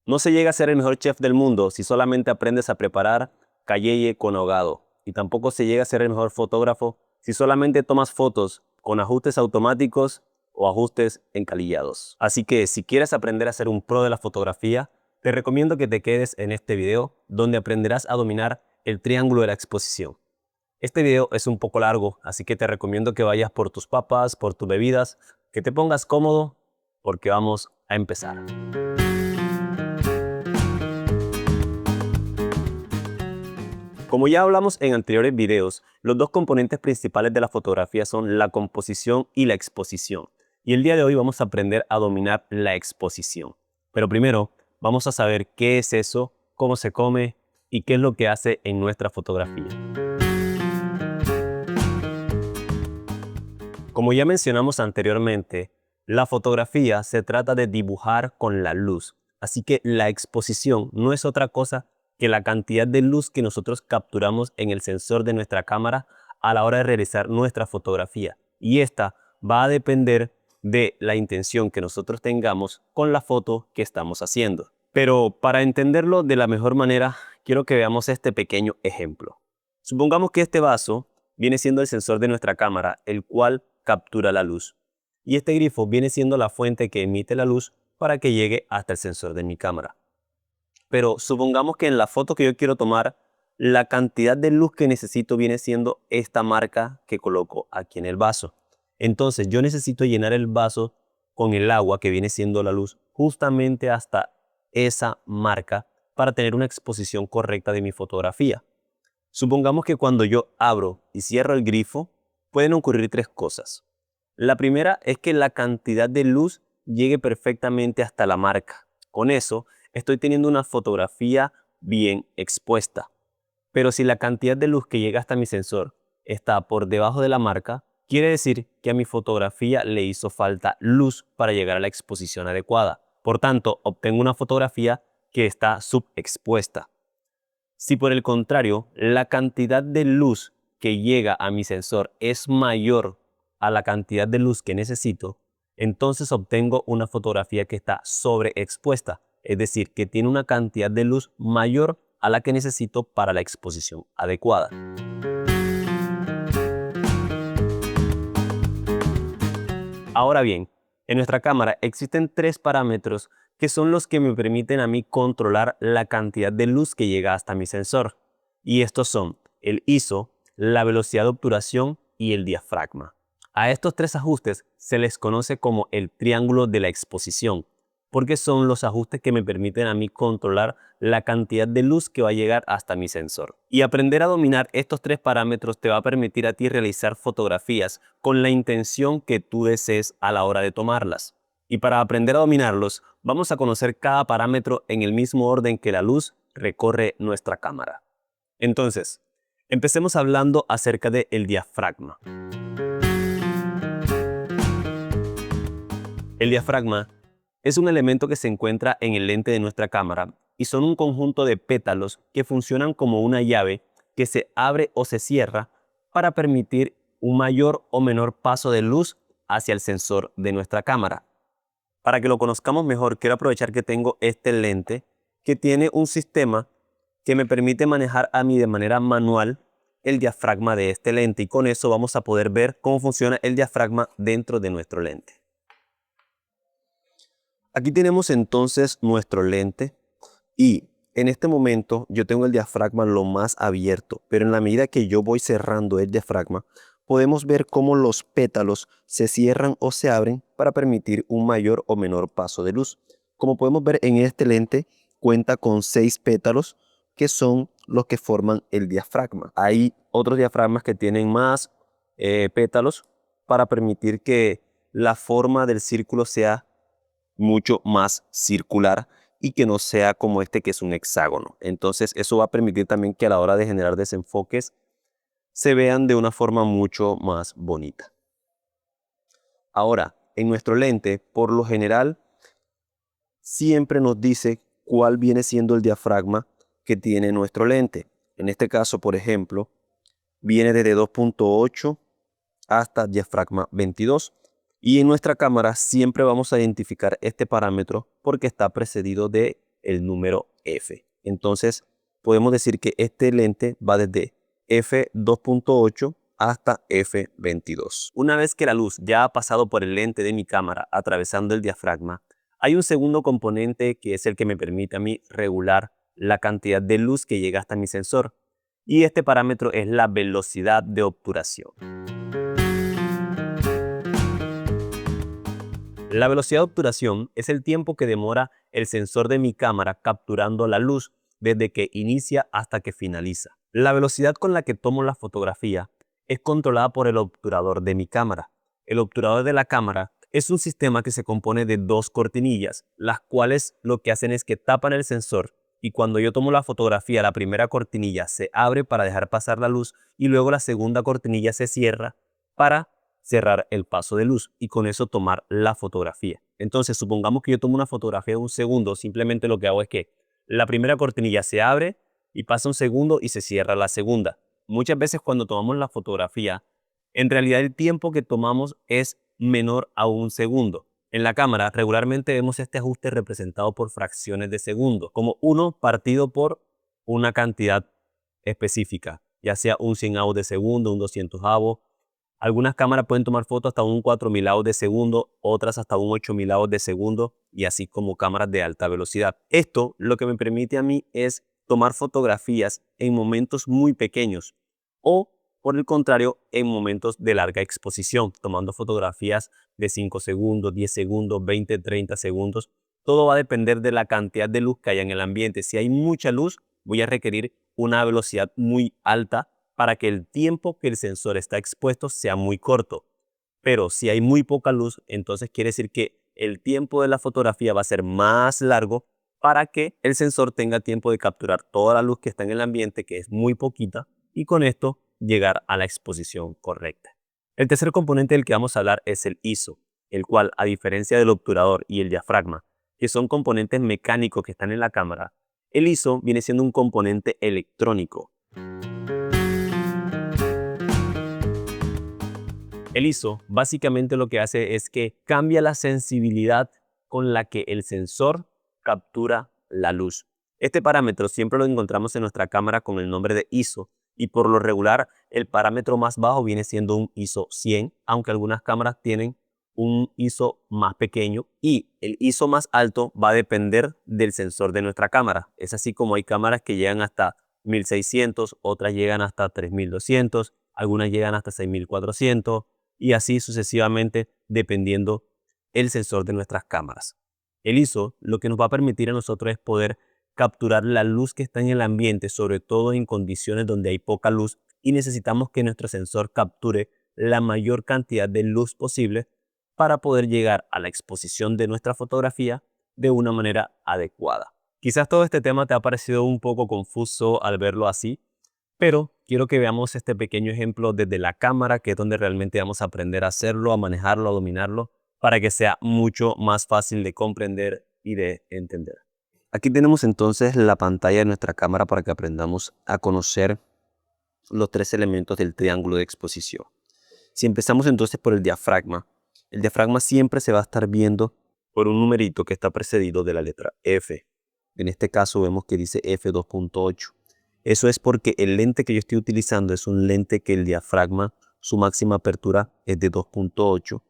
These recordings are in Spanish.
No se llega a ser el mejor chef del mundo si solamente aprendes a preparar cayeye con ahogado. Y tampoco se llega a ser el mejor fotógrafo si solamente tomas fotos con ajustes automáticos o ajustes encalillados. Así que si quieres aprender a ser un pro de la fotografía, te recomiendo que te quedes en este video donde aprenderás a dominar el triángulo de la exposición. Este video es un poco largo, así que te recomiendo que vayas por tus papas, por tus bebidas, que te pongas cómodo porque vamos a empezar. Como ya hablamos en anteriores videos, los dos componentes principales de la fotografía son la composición y la exposición. Y el día de hoy vamos a aprender a dominar la exposición. Pero primero, vamos a saber qué es eso, cómo se come y qué es lo que hace en nuestra fotografía. Como ya mencionamos anteriormente, la fotografía se trata de dibujar con la luz. Así que la exposición no es otra cosa que la cantidad de luz que nosotros capturamos en el sensor de nuestra cámara a la hora de realizar nuestra fotografía. Y esta va a depender de la intención que nosotros tengamos con la foto que estamos haciendo. Pero para entenderlo de la mejor manera, quiero que veamos este pequeño ejemplo. Supongamos que este vaso viene siendo el sensor de nuestra cámara, el cual captura la luz. Y este grifo viene siendo la fuente que emite la luz para que llegue hasta el sensor de mi cámara. Pero supongamos que en la foto que yo quiero tomar, la cantidad de luz que necesito viene siendo esta marca que coloco aquí en el vaso. Entonces yo necesito llenar el vaso con el agua que viene siendo la luz justamente hasta esa marca para tener una exposición correcta de mi fotografía. Supongamos que cuando yo abro y cierro el grifo, pueden ocurrir tres cosas. La primera es que la cantidad de luz llegue perfectamente hasta la marca. Con eso, estoy teniendo una fotografía bien expuesta. Pero si la cantidad de luz que llega hasta mi sensor está por debajo de la marca, quiere decir que a mi fotografía le hizo falta luz para llegar a la exposición adecuada. Por tanto, obtengo una fotografía que está subexpuesta. Si por el contrario, la cantidad de luz que llega a mi sensor es mayor a la cantidad de luz que necesito, entonces obtengo una fotografía que está sobreexpuesta, es decir, que tiene una cantidad de luz mayor a la que necesito para la exposición adecuada. Ahora bien, en nuestra cámara existen tres parámetros que son los que me permiten a mí controlar la cantidad de luz que llega hasta mi sensor. Y estos son el ISO, la velocidad de obturación y el diafragma. A estos tres ajustes se les conoce como el triángulo de la exposición, porque son los ajustes que me permiten a mí controlar la cantidad de luz que va a llegar hasta mi sensor. Y aprender a dominar estos tres parámetros te va a permitir a ti realizar fotografías con la intención que tú desees a la hora de tomarlas. Y para aprender a dominarlos, vamos a conocer cada parámetro en el mismo orden que la luz recorre nuestra cámara. Entonces, empecemos hablando acerca del diafragma. El diafragma es un elemento que se encuentra en el lente de nuestra cámara y son un conjunto de pétalos que funcionan como una llave que se abre o se cierra para permitir un mayor o menor paso de luz hacia el sensor de nuestra cámara. Para que lo conozcamos mejor, quiero aprovechar que tengo este lente que tiene un sistema que me permite manejar a mí de manera manual el diafragma de este lente y con eso vamos a poder ver cómo funciona el diafragma dentro de nuestro lente. Aquí tenemos entonces nuestro lente y en este momento yo tengo el diafragma lo más abierto, pero en la medida que yo voy cerrando el diafragma, podemos ver cómo los pétalos se cierran o se abren para permitir un mayor o menor paso de luz. Como podemos ver en este lente, cuenta con 6 pétalos que son los que forman el diafragma. Hay otros diafragmas que tienen más pétalos para permitir que la forma del círculo sea mucho más circular y que no sea como este que es un hexágono. Entonces eso va a permitir también que a la hora de generar desenfoques se vean de una forma mucho más bonita. Ahora, en nuestro lente, por lo general, siempre nos dice cuál viene siendo el diafragma que tiene nuestro lente. En este caso, por ejemplo, viene desde 2.8 hasta diafragma 22. Y en nuestra cámara siempre vamos a identificar este parámetro porque está precedido de el número F. Entonces, podemos decir que este lente va desde f2.8 hasta f22. Una vez que la luz ya ha pasado por el lente de mi cámara atravesando el diafragma, hay un segundo componente que es el que me permite a mí regular la cantidad de luz que llega hasta mi sensor. Y este parámetro es la velocidad de obturación. La velocidad de obturación es el tiempo que demora el sensor de mi cámara capturando la luz desde que inicia hasta que finaliza. La velocidad con la que tomo la fotografía es controlada por el obturador de mi cámara. El obturador de la cámara es un sistema que se compone de dos cortinillas, las cuales lo que hacen es que tapan el sensor y cuando yo tomo la fotografía, la primera cortinilla se abre para dejar pasar la luz y luego la segunda cortinilla se cierra para cerrar el paso de luz y con eso tomar la fotografía. Entonces, supongamos que yo tomo una fotografía de un segundo, simplemente lo que hago es que la primera cortinilla se abre y pasa un segundo y se cierra la segunda. Muchas veces cuando tomamos la fotografía, en realidad el tiempo que tomamos es menor a un segundo. En la cámara regularmente vemos este ajuste representado por fracciones de segundo, como 1 partido por una cantidad específica, ya sea un 100avo de segundo, un 200avo. Algunas cámaras pueden tomar fotos hasta un 4000avo de segundo, otras hasta un 8000avo de segundo y así como cámaras de alta velocidad. Esto lo que me permite a mí es tomar fotografías en momentos muy pequeños o, por el contrario, en momentos de larga exposición, tomando fotografías de 5 segundos, 10 segundos, 20, 30 segundos. Todo va a depender de la cantidad de luz que haya en el ambiente. Si hay mucha luz, voy a requerir una velocidad muy alta para que el tiempo que el sensor está expuesto sea muy corto. Pero si hay muy poca luz, entonces quiere decir que el tiempo de la fotografía va a ser más largo para que el sensor tenga tiempo de capturar toda la luz que está en el ambiente, que es muy poquita, y con esto llegar a la exposición correcta. El tercer componente del que vamos a hablar es el ISO, el cual, a diferencia del obturador y el diafragma, que son componentes mecánicos que están en la cámara, el ISO viene siendo un componente electrónico. El ISO básicamente lo que hace es que cambia la sensibilidad con la que el sensor captura la luz. Este parámetro siempre lo encontramos en nuestra cámara con el nombre de ISO y por lo regular el parámetro más bajo viene siendo un ISO 100, aunque algunas cámaras tienen un ISO más pequeño y el ISO más alto va a depender del sensor de nuestra cámara. Es así como hay cámaras que llegan hasta 1600, otras llegan hasta 3200, algunas llegan hasta 6400 y así sucesivamente dependiendo el sensor de nuestras cámaras. El ISO lo que nos va a permitir a nosotros es poder capturar la luz que está en el ambiente, sobre todo en condiciones donde hay poca luz y necesitamos que nuestro sensor capture la mayor cantidad de luz posible para poder llegar a la exposición de nuestra fotografía de una manera adecuada. Quizás todo este tema te ha parecido un poco confuso al verlo así, pero quiero que veamos este pequeño ejemplo desde la cámara, que es donde realmente vamos a aprender a hacerlo, a manejarlo, a dominarlo, para que sea mucho más fácil de comprender y de entender. Aquí tenemos entonces la pantalla de nuestra cámara para que aprendamos a conocer los tres elementos del triángulo de exposición. Si empezamos entonces por el diafragma siempre se va a estar viendo por un numerito que está precedido de la letra F. En este caso vemos que dice F2.8. Eso es porque el lente que yo estoy utilizando es un lente que el diafragma, su máxima apertura es de 2.8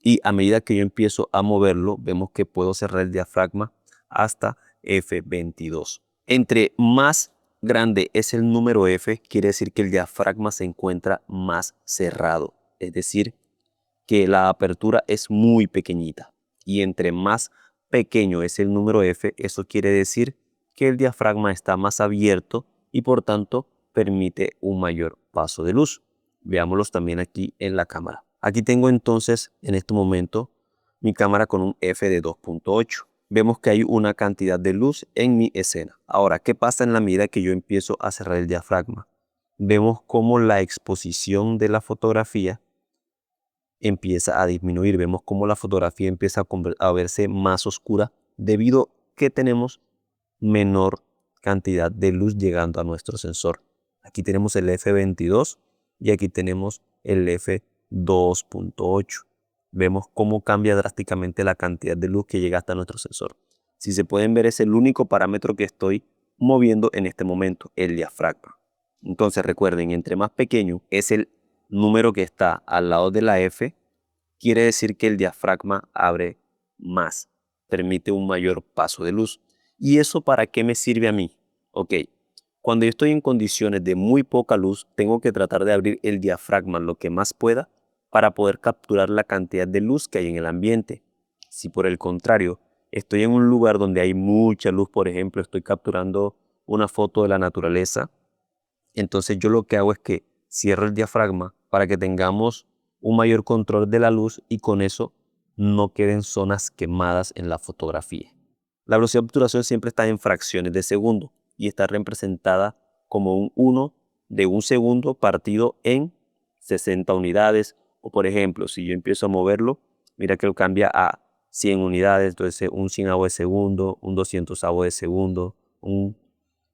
y a medida que yo empiezo a moverlo, vemos que puedo cerrar el diafragma hasta F22. Entre más grande es el número F, quiere decir que el diafragma se encuentra más cerrado, es decir, que la apertura es muy pequeñita. Y entre más pequeño es el número F, eso quiere decir que el diafragma está más abierto y por tanto permite un mayor paso de luz. Veámoslos también aquí en la cámara. Aquí tengo entonces en este momento mi cámara con un F de 2.8. Vemos que hay una cantidad de luz en mi escena. Ahora, ¿qué pasa en la medida que yo empiezo a cerrar el diafragma? Vemos cómo la exposición de la fotografía empieza a disminuir. Vemos cómo la fotografía empieza a verse más oscura debido a que tenemos menor cantidad de luz llegando a nuestro sensor. Aquí tenemos el F22 y aquí tenemos el F2.8. Vemos cómo cambia drásticamente la cantidad de luz que llega hasta nuestro sensor. Si se pueden ver, es el único parámetro que estoy moviendo en este momento, el diafragma. Entonces recuerden, entre más pequeño es el número que está al lado de la F, quiere decir que el diafragma abre más, permite un mayor paso de luz. ¿Y eso para qué me sirve a mí? Ok, cuando yo estoy en condiciones de muy poca luz, tengo que tratar de abrir el diafragma lo que más pueda para poder capturar la cantidad de luz que hay en el ambiente. Si por el contrario, estoy en un lugar donde hay mucha luz, por ejemplo, estoy capturando una foto de la naturaleza, entonces yo lo que hago es que cierro el diafragma para que tengamos un mayor control de la luz y con eso no queden zonas quemadas en la fotografía. La velocidad de obturación siempre está en fracciones de segundo y está representada como un 1 de un segundo partido en 60 unidades. O por ejemplo, si yo empiezo a moverlo, mira que lo cambia a 100 unidades, entonces un 100avo de segundo, un 200avo de segundo, un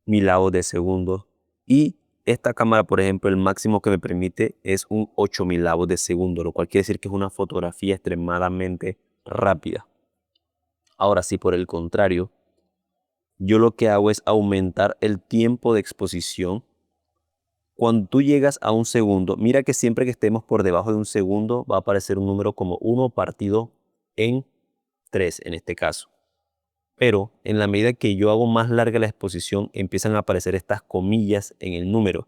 1000avo de segundo. Y esta cámara, por ejemplo, el máximo que me permite es un 8000avo de segundo, lo cual quiere decir que es una fotografía extremadamente rápida. Ahora, si por el contrario, yo lo que hago es aumentar el tiempo de exposición. Cuando tú llegas a un segundo, mira que siempre que estemos por debajo de un segundo va a aparecer un número como 1 partido en 3 en este caso. Pero en la medida que yo hago más larga la exposición, empiezan a aparecer estas comillas en el número.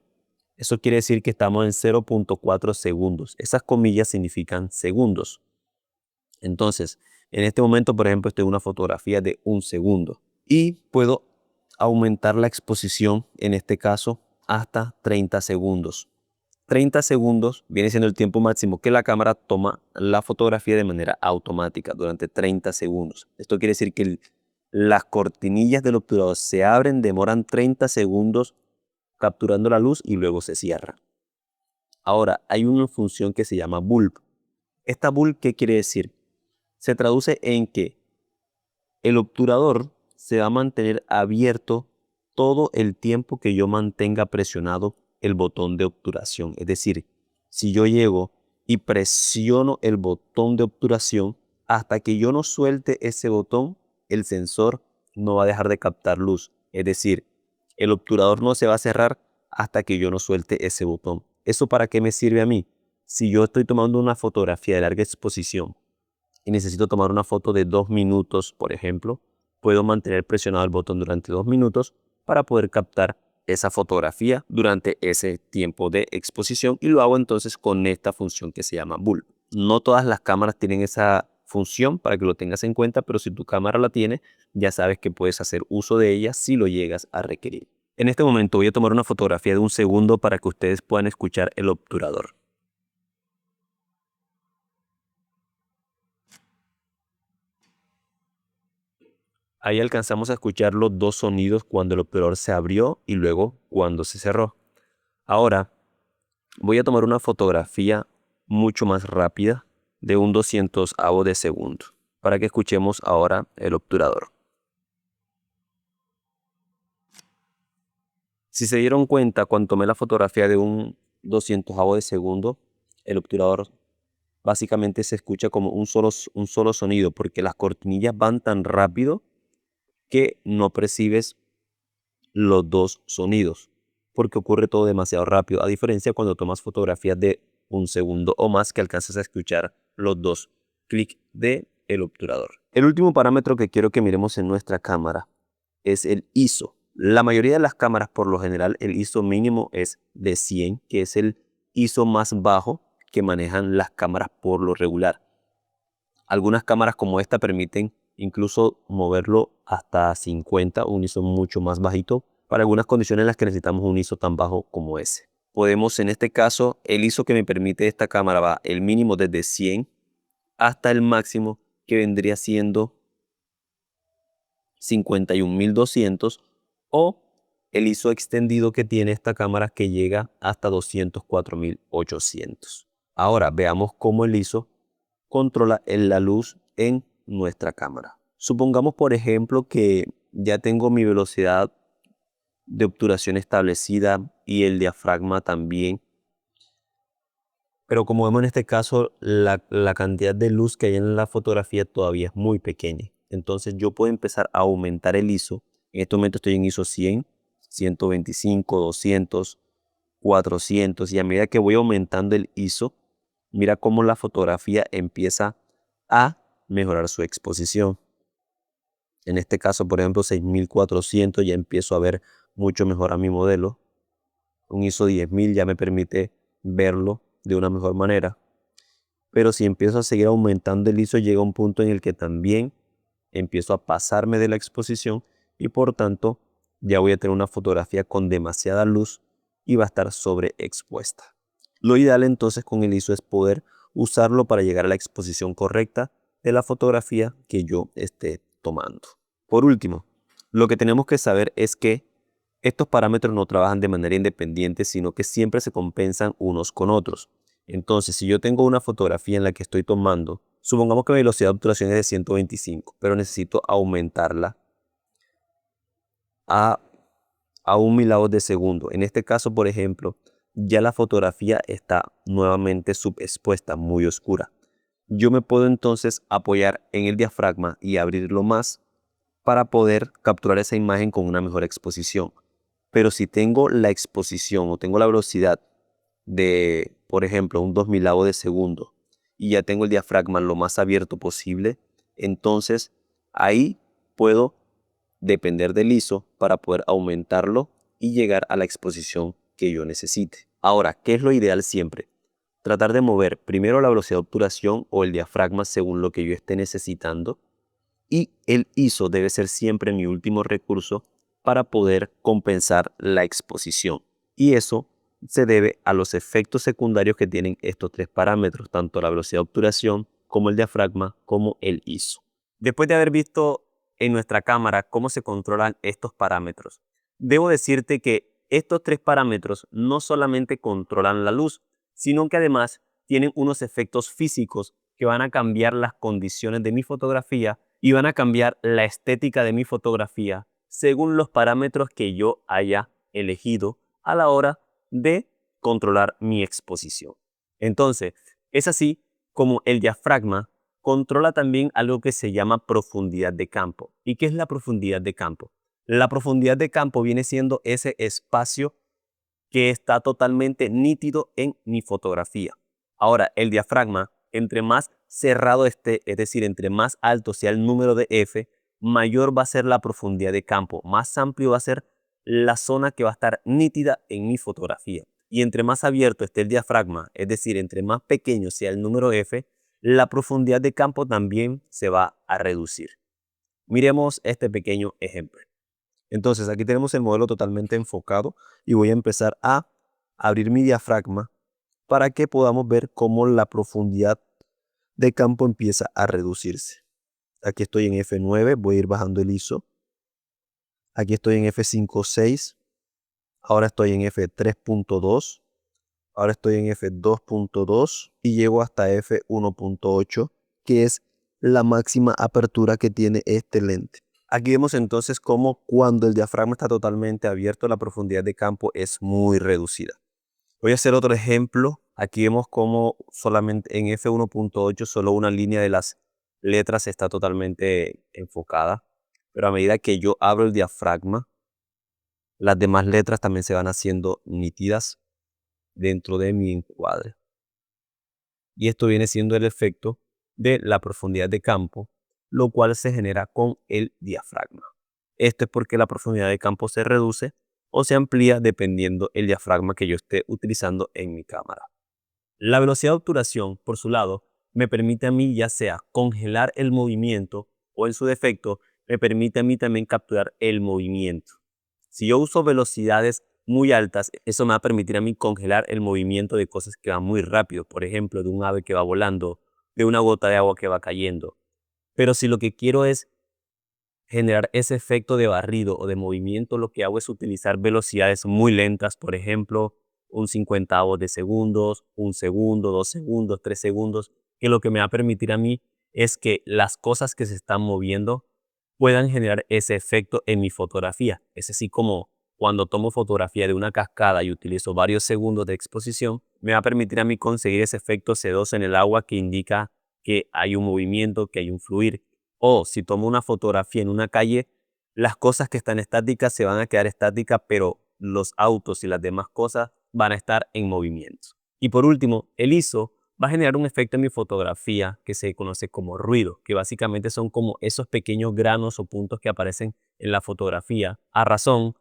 Eso quiere decir que estamos en 0.4 segundos. Esas comillas significan segundos. Entonces, en este momento, por ejemplo, estoy en una fotografía de un segundo y puedo aumentar la exposición, en este caso, hasta 30 segundos. 30 segundos viene siendo el tiempo máximo que la cámara toma la fotografía de manera automática durante 30 segundos. Esto quiere decir que las cortinillas del obturador se abren, demoran 30 segundos capturando la luz y luego se cierra. Ahora, hay una función que se llama bulb. Esta bulb, ¿qué quiere decir? Se traduce en que el obturador se va a mantener abierto todo el tiempo que yo mantenga presionado el botón de obturación. Es decir, si yo llego y presiono el botón de obturación, hasta que yo no suelte ese botón, el sensor no va a dejar de captar luz. Es decir, el obturador no se va a cerrar hasta que yo no suelte ese botón. ¿Eso para qué me sirve a mí? Si yo estoy tomando una fotografía de larga exposición y necesito tomar una foto de 2 minutos, por ejemplo, puedo mantener presionado el botón durante 2 minutos para poder captar esa fotografía durante ese tiempo de exposición y lo hago entonces con esta función que se llama bulb. No todas las cámaras tienen esa función para que lo tengas en cuenta, pero si tu cámara la tiene, ya sabes que puedes hacer uso de ella si lo llegas a requerir. En este momento voy a tomar una fotografía de un segundo para que ustedes puedan escuchar el obturador. Ahí alcanzamos a escuchar los dos sonidos cuando el obturador se abrió y luego cuando se cerró. Ahora voy a tomar una fotografía mucho más rápida de un 200avo de segundo para que escuchemos ahora el obturador. Si se dieron cuenta, cuando tomé la fotografía de un 200avo de segundo, el obturador básicamente se escucha como un solo sonido porque las cortinillas van tan rápido que no percibes los dos sonidos, porque ocurre todo demasiado rápido, a diferencia cuando tomas fotografías de un segundo o más que alcanzas a escuchar los dos clics del obturador. El último parámetro que quiero que miremos en nuestra cámara es el ISO. La mayoría de las cámaras, por lo general, el ISO mínimo es de 100, que es el ISO más bajo que manejan las cámaras por lo regular. Algunas cámaras como esta permiten incluso moverlo hasta 50, un ISO mucho más bajito, para algunas condiciones en las que necesitamos un ISO tan bajo como ese. Podemos, en este caso, el ISO que me permite esta cámara va el mínimo desde 100 hasta el máximo que vendría siendo 51200 o el ISO extendido que tiene esta cámara que llega hasta 204800. Ahora veamos cómo el ISO controla la luz en nuestra cámara. Supongamos, por ejemplo, que ya tengo mi velocidad de obturación establecida y el diafragma también. Pero como vemos en este caso, la cantidad de luz que hay en la fotografía todavía es muy pequeña. Entonces yo puedo empezar a aumentar el ISO. En este momento estoy en ISO 100, 125, 200, 400 y a medida que voy aumentando el ISO, mira cómo la fotografía empieza a mejorar su exposición. En este caso, por ejemplo, 6400 ya empiezo a ver mucho mejor a mi modelo. Un ISO 10000 ya me permite verlo de una mejor manera. Pero si empiezo a seguir aumentando el ISO, llega un punto en el que también empiezo a pasarme de la exposición y por tanto ya voy a tener una fotografía con demasiada luz y va a estar sobreexpuesta. Lo ideal entonces con el ISO es poder usarlo para llegar a la exposición correcta de la fotografía que yo esté tomando. Por último, lo que tenemos que saber es que estos parámetros no trabajan de manera independiente, sino que siempre se compensan unos con otros. Entonces, si yo tengo una fotografía en la que estoy tomando, supongamos que mi velocidad de obturación es de 125, pero necesito aumentarla a 1 milavo de segundo. En este caso, por ejemplo, ya la fotografía está nuevamente subexpuesta, muy oscura. Yo me puedo entonces apoyar en el diafragma y abrirlo más para poder capturar esa imagen con una mejor exposición. Pero si tengo la exposición o tengo la velocidad de, por ejemplo, un 2 milavos de segundo y ya tengo el diafragma lo más abierto posible, entonces ahí puedo depender del ISO para poder aumentarlo y llegar a la exposición que yo necesite. Ahora, ¿qué es lo ideal siempre? Tratar de mover primero la velocidad de obturación o el diafragma según lo que yo esté necesitando, y el ISO debe ser siempre mi último recurso para poder compensar la exposición. Y eso se debe a los efectos secundarios que tienen estos tres parámetros, tanto la velocidad de obturación como el diafragma como el ISO. Después de haber visto en nuestra cámara cómo se controlan estos parámetros, debo decirte que estos tres parámetros no solamente controlan la luz, sino que además tienen unos efectos físicos que van a cambiar las condiciones de mi fotografía y van a cambiar la estética de mi fotografía según los parámetros que yo haya elegido a la hora de controlar mi exposición. Entonces, es así como el diafragma controla también algo que se llama profundidad de campo. ¿Y qué es la profundidad de campo? La profundidad de campo viene siendo ese espacio que está totalmente nítido en mi fotografía. Ahora, el diafragma, entre más cerrado esté, es decir, entre más alto sea el número de F, mayor va a ser la profundidad de campo, más amplio va a ser la zona que va a estar nítida en mi fotografía. Y entre más abierto esté el diafragma, es decir, entre más pequeño sea el número F, la profundidad de campo también se va a reducir. Miremos este pequeño ejemplo. Entonces aquí tenemos el modelo totalmente enfocado y voy a empezar a abrir mi diafragma para que podamos ver cómo la profundidad de campo empieza a reducirse. Aquí estoy en F9, voy a ir bajando el ISO. Aquí estoy en F5.6, ahora estoy en F3.2, ahora estoy en F2.2 y llego hasta F1.8, que es la máxima apertura que tiene este lente. Aquí vemos entonces cómo cuando el diafragma está totalmente abierto, la profundidad de campo es muy reducida. Voy a hacer otro ejemplo. Aquí vemos cómo solamente en F1.8 solo una línea de las letras está totalmente enfocada. Pero a medida que yo abro el diafragma, las demás letras también se van haciendo nítidas dentro de mi encuadre. Y esto viene siendo el efecto de la profundidad de campo, lo cual se genera con el diafragma. Esto es porque la profundidad de campo se reduce o se amplía dependiendo el diafragma que yo esté utilizando en mi cámara. La velocidad de obturación, por su lado, me permite a mí ya sea congelar el movimiento o en su defecto me permite a mí también capturar el movimiento. Si yo uso velocidades muy altas, eso me va a permitir a mí congelar el movimiento de cosas que van muy rápido, por ejemplo, de un ave que va volando, de una gota de agua que va cayendo. Pero si lo que quiero es generar ese efecto de barrido o de movimiento, lo que hago es utilizar velocidades muy lentas, por ejemplo, un 50avo de segundos, 1 segundo, 2 segundos, 3 segundos, que lo que me va a permitir a mí es que las cosas que se están moviendo puedan generar ese efecto en mi fotografía. Es así como cuando tomo fotografía de una cascada y utilizo varios segundos de exposición, me va a permitir a mí conseguir ese efecto sedoso en el agua que indica que hay un movimiento, que hay un fluir. O si tomo una fotografía en una calle, las cosas que están estáticas se van a quedar estáticas, pero los autos y las demás cosas van a estar en movimiento. Y por último, el ISO va a generar un efecto en mi fotografía que se conoce como ruido, que básicamente son como esos pequeños granos o puntos que aparecen en la fotografía a razón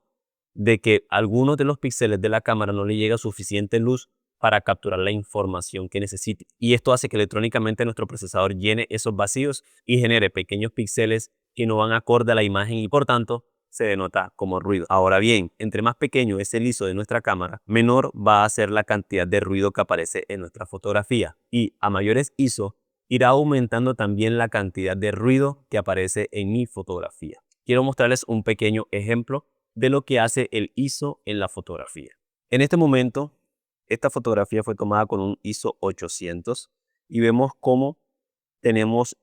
de que algunos de los píxeles de la cámara no le llega suficiente luz para capturar la información que necesite. Y esto hace que electrónicamente nuestro procesador llene esos vacíos y genere pequeños píxeles que no van acorde a la imagen y por tanto se denota como ruido. Ahora bien, entre más pequeño es el ISO de nuestra cámara, menor va a ser la cantidad de ruido que aparece en nuestra fotografía. Y a mayores ISO, irá aumentando también la cantidad de ruido que aparece en mi fotografía. Quiero mostrarles un pequeño ejemplo de lo que hace el ISO en la fotografía. En este momento, esta fotografía fue tomada con un ISO 800 y vemos cómo tenemos,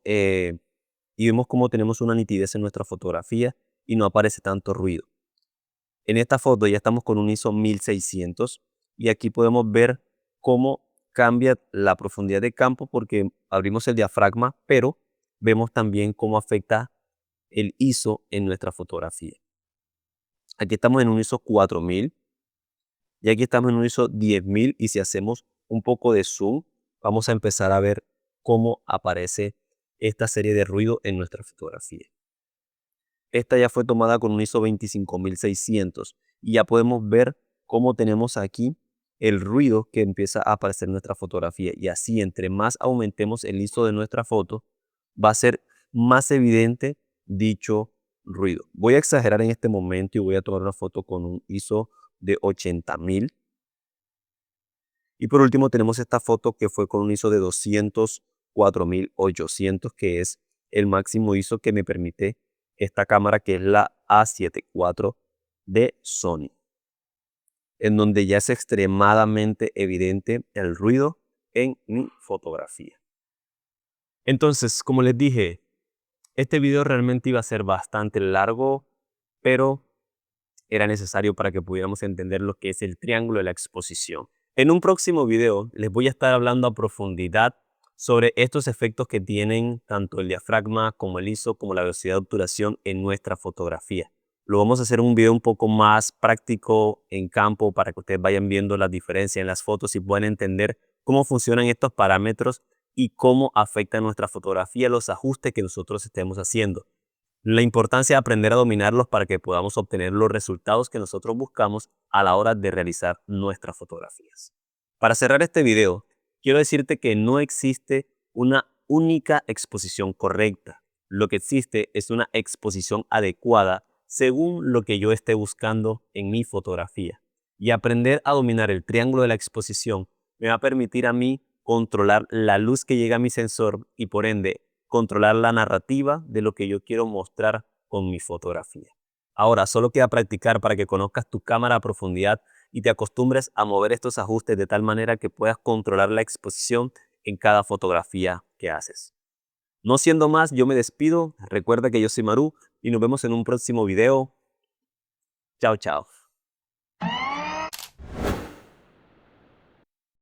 una nitidez en nuestra fotografía y no aparece tanto ruido. En esta foto ya estamos con un ISO 1600 y aquí podemos ver cómo cambia la profundidad de campo porque abrimos el diafragma, pero vemos también cómo afecta el ISO en nuestra fotografía. Aquí estamos en un ISO 4000 y aquí estamos en un ISO 10000 y si hacemos un poco de zoom, vamos a empezar a ver cómo aparece esta serie de ruido en nuestra fotografía. Esta ya fue tomada con un ISO 25600 y ya podemos ver cómo tenemos aquí el ruido que empieza a aparecer en nuestra fotografía y así entre más aumentemos el ISO de nuestra foto, va a ser más evidente dicho ruido. Voy a exagerar en este momento y voy a tomar una foto con un ISO de 80000. Y por último tenemos esta foto que fue con un ISO de 204800, que es el máximo ISO que me permite esta cámara, que es la A7 IV de Sony, en donde ya es extremadamente evidente el ruido en mi fotografía. Entonces, como les dije, este video realmente iba a ser bastante largo, pero era necesario para que pudiéramos entender lo que es el triángulo de la exposición. En un próximo video les voy a estar hablando a profundidad sobre estos efectos que tienen tanto el diafragma como el ISO como la velocidad de obturación en nuestra fotografía. Lo vamos a hacer en un video un poco más práctico en campo para que ustedes vayan viendo las diferencias en las fotos y puedan entender cómo funcionan estos parámetros y cómo afecta nuestra fotografía los ajustes que nosotros estemos haciendo. La importancia de aprender a dominarlos para que podamos obtener los resultados que nosotros buscamos a la hora de realizar nuestras fotografías. Para cerrar este video, quiero decirte que no existe una única exposición correcta. Lo que existe es una exposición adecuada según lo que yo esté buscando en mi fotografía. Y aprender a dominar el triángulo de la exposición me va a permitir a mí controlar la luz que llega a mi sensor y por ende controlar la narrativa de lo que yo quiero mostrar con mi fotografía. Ahora, solo queda practicar para que conozcas tu cámara a profundidad y te acostumbres a mover estos ajustes de tal manera que puedas controlar la exposición en cada fotografía que haces. No siendo más, yo me despido. Recuerda que yo soy Maru y nos vemos en un próximo video. Chao, chao.